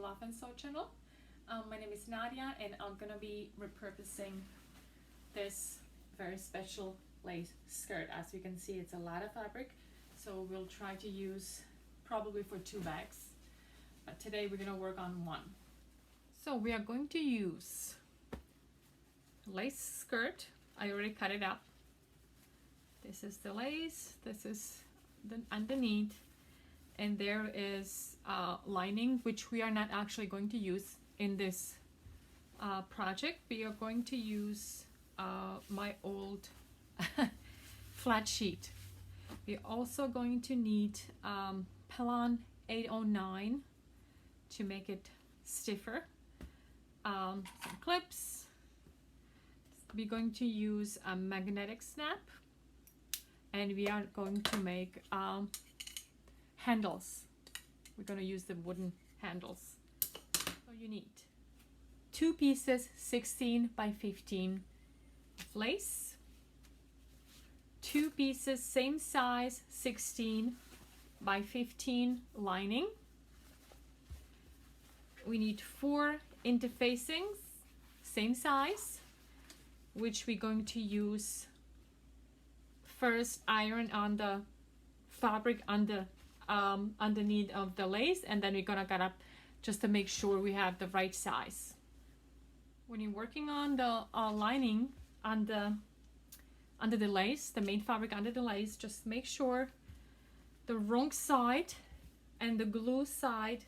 Love and Sew channel. My name is Nadia and I'm gonna be repurposing this very special lace skirt. As you can see, it's a lot of fabric, so we'll try to use probably for 2 bags, but today we're gonna work on 1. So we are going to use lace skirt. I already cut it up. This is the lace, this is the underneath, and there is lining, which we are not actually going to use in this project. We are going to use my old flat sheet. We're also going to need Pelon 809 to make it stiffer, some clips. We're going to use a magnetic snap, and we are going to make handles. We're going to use the wooden handles. So you need 2 pieces 16 by 15 of lace, 2 pieces same size 16 by 15 lining. We need 4 interfacings same size, which we're going to use first iron on the fabric underneath of the lace, and then we're gonna cut up just to make sure we have the right size. When you're working on the lining under the lace, the main fabric under the lace, just make sure the wrong side and the glue side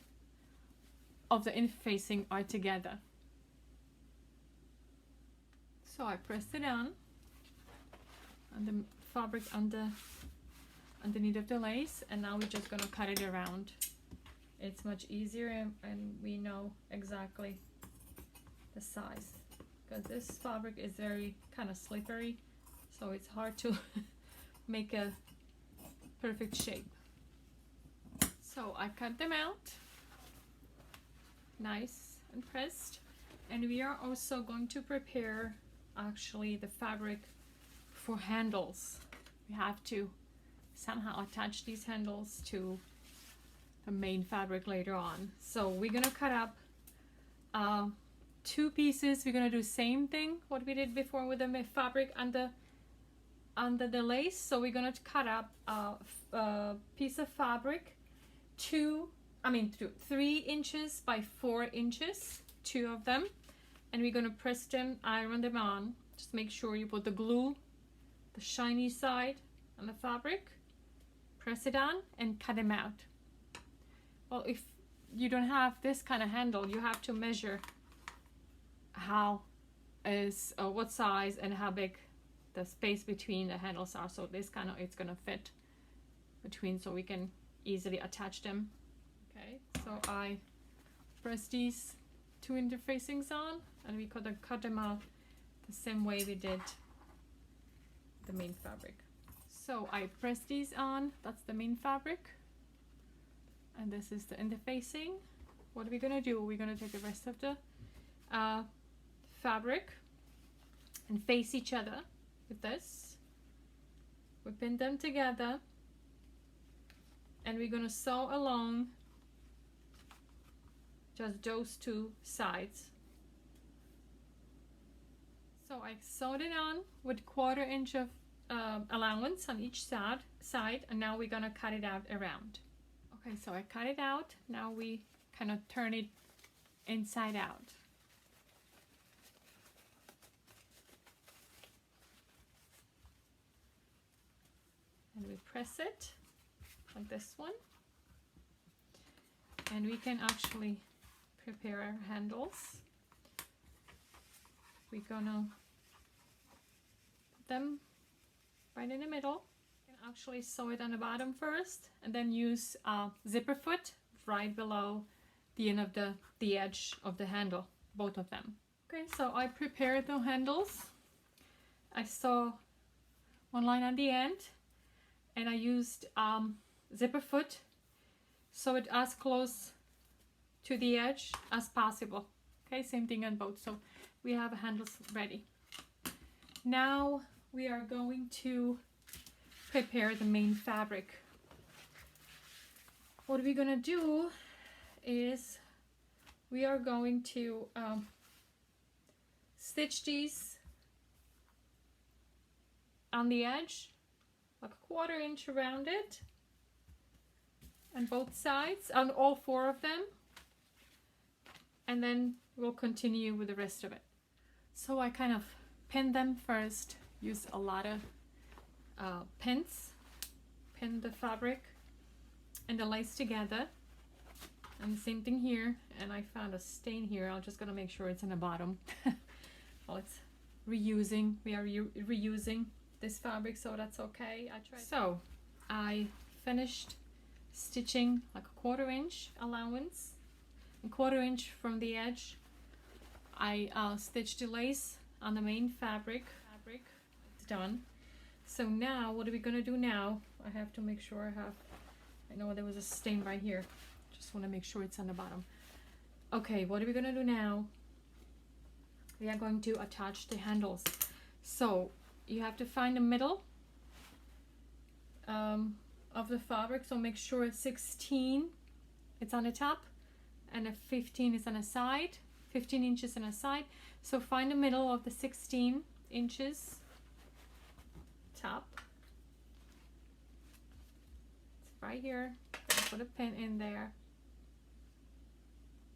of the interfacing are together. So I pressed it on the fabric underneath of the lace, and now we're just gonna cut it around. It's much easier, and we know exactly the size, because this fabric is very kind of slippery, so it's hard to make a perfect shape. So I cut them out nice and pressed, and we are also going to prepare actually the fabric for handles. We have to somehow attach these handles to the main fabric later on. So we're gonna cut up 2 pieces. We're gonna do same thing what we did before with the fabric under the lace. So we're gonna cut up a piece of fabric 3 inches by 4 inches, 2 of them, and we're gonna press them, iron them on. Just make sure you put the glue, the shiny side on the fabric, press it on, and cut them out. Well, if you don't have this kind of handle, you have to measure what size and how big the space between the handles are. So this kind of, it's gonna fit between, so we can easily attach them. Okay, so I press these 2 interfacings on, and we cut them out the same way we did the main fabric. So I press these on, that's the main fabric, and this is the interfacing. What are we gonna do? We're gonna take the rest of the fabric and face each other with this. We pin them together, and we're gonna sew along just those 2 sides. So I sewed it on with 1/4 inch of allowance on each side, and now we're gonna cut it out around. Okay, so I cut it out. Now we kind of turn it inside out. And we press it like this one. And we can actually prepare our handles. We're gonna put them right in the middle. You can actually sew it on the bottom first, and then use zipper foot right below the end of the edge of the handle, both of them. Okay, so I prepared the handles. I sew 1 line on the end, and I used zipper foot, so it as close to the edge as possible. Okay, same thing on both. So we have handles ready. Now we are going to prepare the main fabric. What we're gonna do is we are going to stitch these on the edge, like a 1/4 inch around it, on both sides, on all 4 of them, and then we'll continue with the rest of it. So I kind of pin them first, use a lot of pins, pin the fabric and the lace together, and the same thing here. And I found a stain here. I'm just gonna make sure it's in the bottom. Well, it's reusing. We are reusing this fabric, so that's okay. So I finished stitching like a 1/4 inch allowance, a 1/4 inch from the edge. I stitched the lace on the main fabric. It's done. So now what are we gonna do now? I have to make sure I know there was a stain right here. Just want to make sure it's on the bottom. Okay, what are we gonna do now? We are going to attach the handles. So you have to find the middle of the fabric. So make sure it's 16, it's on the top, and a 15 is on the side. 15 inches on a side. So find the middle of the 16 inches top. It's right here. Put a pin in there.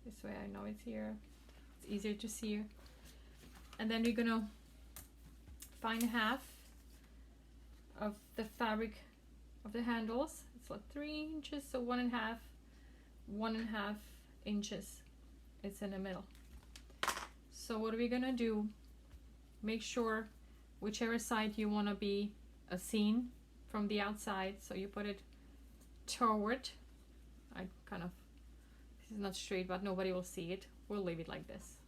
This way I know it's here. It's easier to see. And then we're gonna find half of the fabric of the handles. It's like 3 inches, so 1.5 inches. It's in the middle. So what are we gonna do? Make sure whichever side you want to be seen from the outside, so you put it toward. I kind of, this is not straight, but nobody will see it. We'll leave it like this.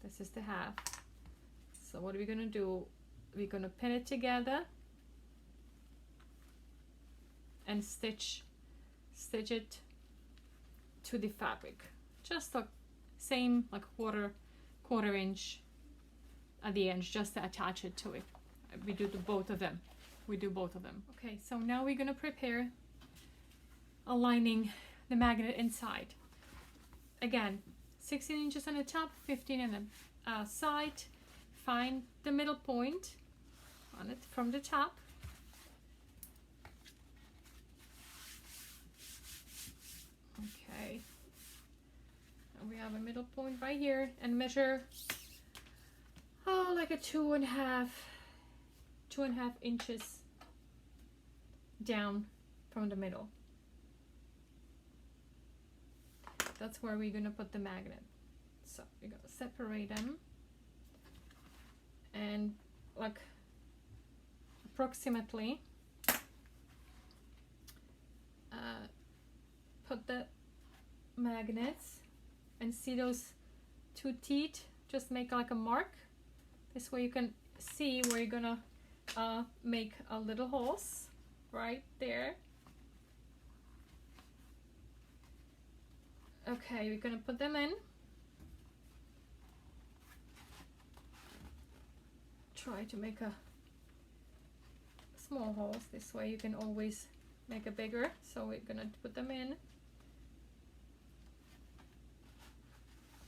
This is the half. So what are we gonna do? We're gonna pin it together and stitch it to the fabric. Just the same, like 1/4 inch at the end, just to attach it to it. We do both of them. Okay, so now we're gonna prepare aligning the magnet inside. Again, 16 inches on the top, 15 on the side. Find the middle point on it from the top. Okay. And we have a middle point right here, and measure like a 2.5 inches down from the middle. That's where we're gonna put the magnet. So we're gonna separate them and like approximately put the magnets, and see those 2 teeth, just make like a mark. This way you can see where you're gonna make a little holes right there. Okay, we're gonna put them in. Try to make a small holes. This way you can always make a bigger. So we're gonna put them in.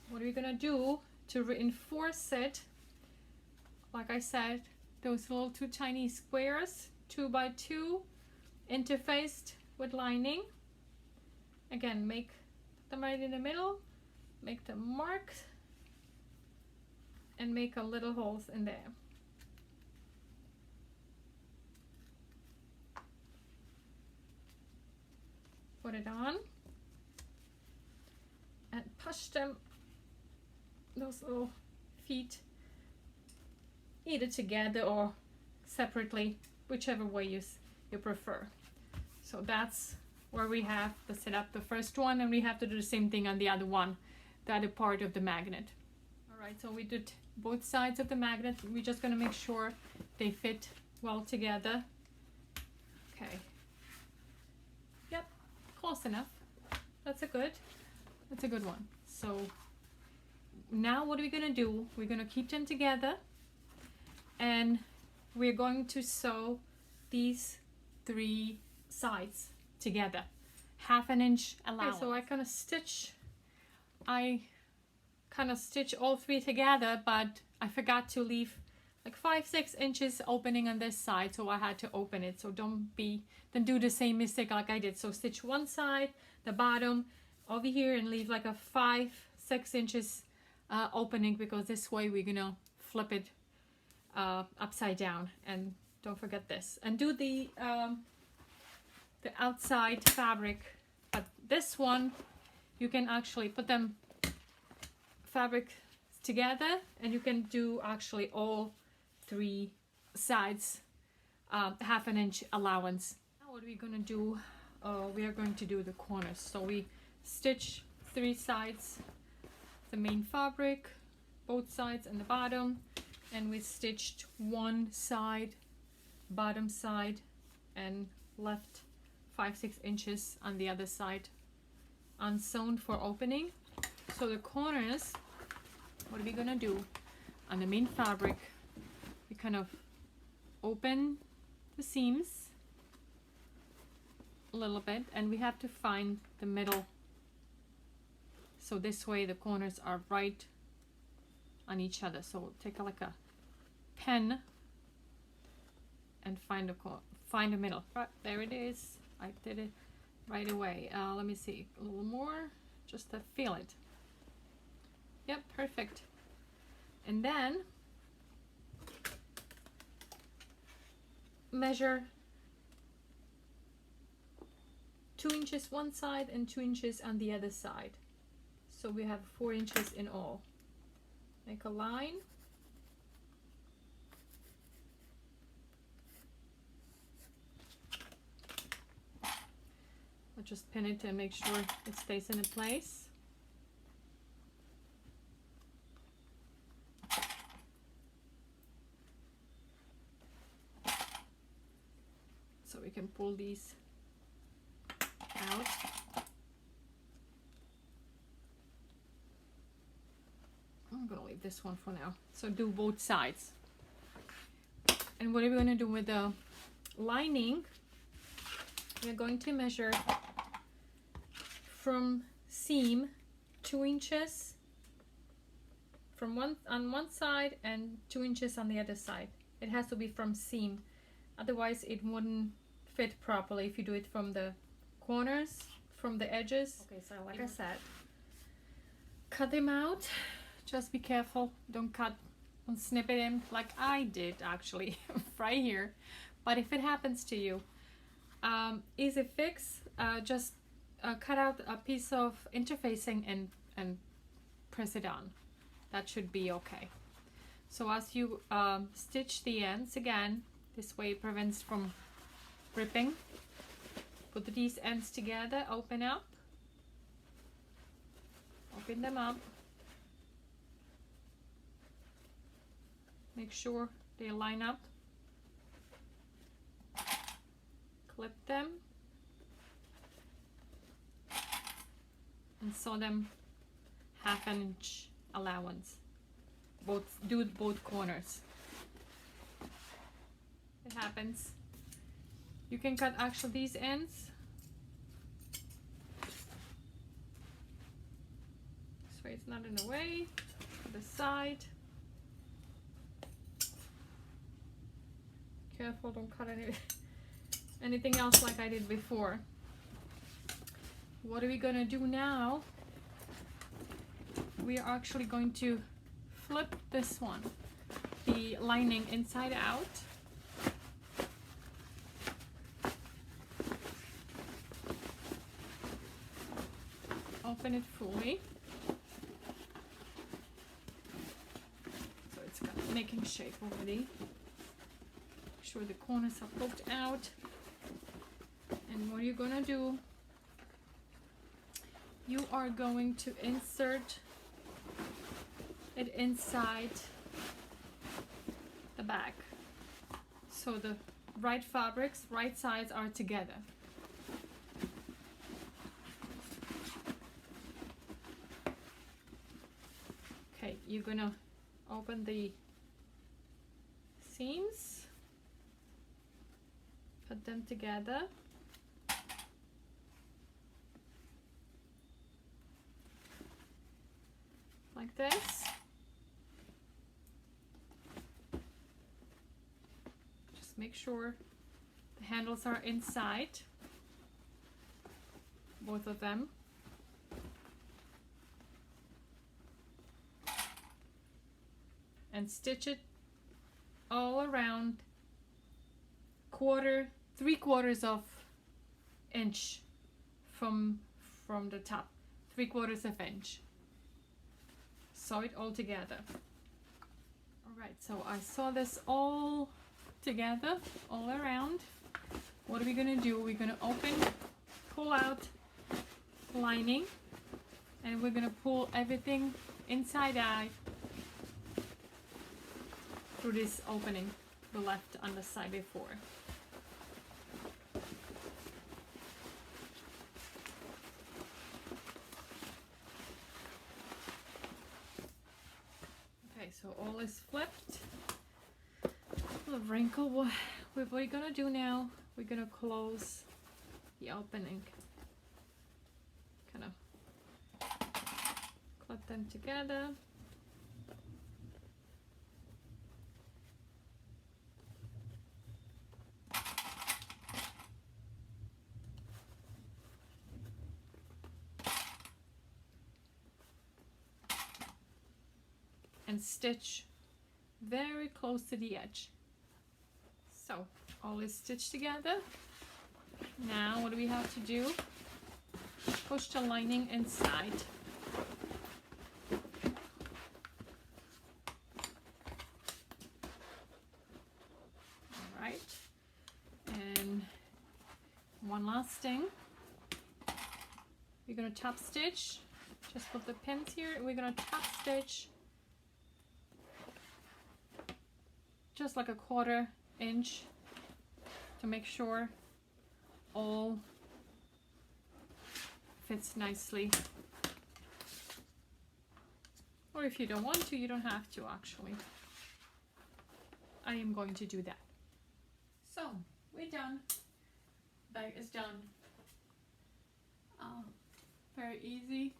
What are we gonna do to reinforce it? Like I said, those little 2 tiny squares, 2 by 2, interfaced with lining. Again, make them right in the middle, make them marked, and make a little holes in there. Put it on and push them, those little feet, either together or separately, whichever way you prefer. So that's where we have to set up the first one, and we have to do the same thing on the other one, the other part of the magnet. All right, so we did both sides of the magnet. We're just gonna make sure they fit well together. Okay. Yep, close enough. That's a good one. So now what are we gonna do? We're gonna keep them together, and we're going to sew these 3 sides together, 1/2 inch allowance. Okay, so I'm gonna stitch I kind of stitch all three together, but I forgot to leave like 5-6 inches opening on this side, so I had to open it. So don't do the same mistake like I did. So stitch one side, the bottom over here, and leave like a 5-6 inches opening, because this way we're gonna flip it upside down. And don't forget this, and do the outside fabric. But this one you can actually put them fabric together, and you can do actually all three sides, 1/2 inch allowance. Now what we're gonna do, we are going to do the corners. So we stitch 3 sides, the main fabric, both sides and the bottom, and we stitched one side, bottom side, and left 5-6 inches on the other side unsewn for opening. So the corners, what are we gonna do on the main fabric? We kind of open the seams a little bit, and we have to find the middle, so this way the corners are right on each other. So take like a pen and find the middle. Right, there it is. I did it right away. Let me see a little more just to feel it. Yep, perfect. And then measure 2 inches one side and 2 inches on the other side. So we have 4 inches in all. Make a line. I'll just pin it and make sure it stays in place. So we can pull these out. I'm gonna leave this one for now. So do both sides. And what are we gonna do with the lining? We're going to measure from seam 2 inches from on one side and 2 inches on the other side. It has to be from seam, otherwise it wouldn't fit properly if you do it from the corners, from the edges. Okay, so like I said, cut them out. Just be careful, don't snip it in like I did actually right here. But if it happens to you, easy fix. Just cut out a piece of interfacing and press it on. That should be okay. So as you stitch the ends again, this way it prevents from ripping. Put these ends together, open them up. Make sure they line up. Clip them and sew them 1/2 inch allowance. Do both corners. It happens. You can cut actually these ends. This way it's not in the way. The side. Careful, don't cut anything else like I did before. What are we gonna do now? We are actually going to flip this one, the lining inside out. Open it fully. So it's got making shape already. Make sure the corners are poked out. And what you're gonna do, you are going to insert it inside the back, so the right fabrics, right sides are together. Okay, you're gonna open the seams, put them together. like this. Just make sure the handles are inside, both of them. And stitch it all around 3/4 of inch from the top, 3/4 of inch. Sew it all together. All right, so I sew this all together, all around. What are we gonna do? We're gonna pull out lining, and we're gonna pull everything inside out through this opening we left on the side before. Okay, so all is flipped. The wrinkle, what we're gonna do now, we're gonna close the opening. Kind of clip them together. And stitch very close to the edge. So all is stitched together. Now what do we have to do? Push the lining inside. All right. And one last thing. We're gonna top stitch. Just put the pins here. We're gonna top stitch just like a 1/4 inch to make sure all fits nicely. Or if you don't want to, you don't have to actually. I am going to do that. So we're done. Bag is done. Very easy,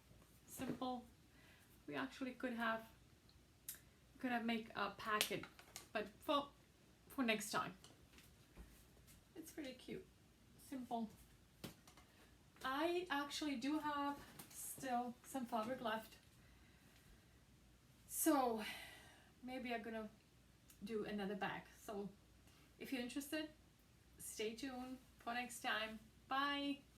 simple. We actually could have make a packet, but for next time. It's pretty cute, simple. I actually do have still some fabric left, so maybe I'm gonna do another bag. So if you're interested, stay tuned for next time. Bye.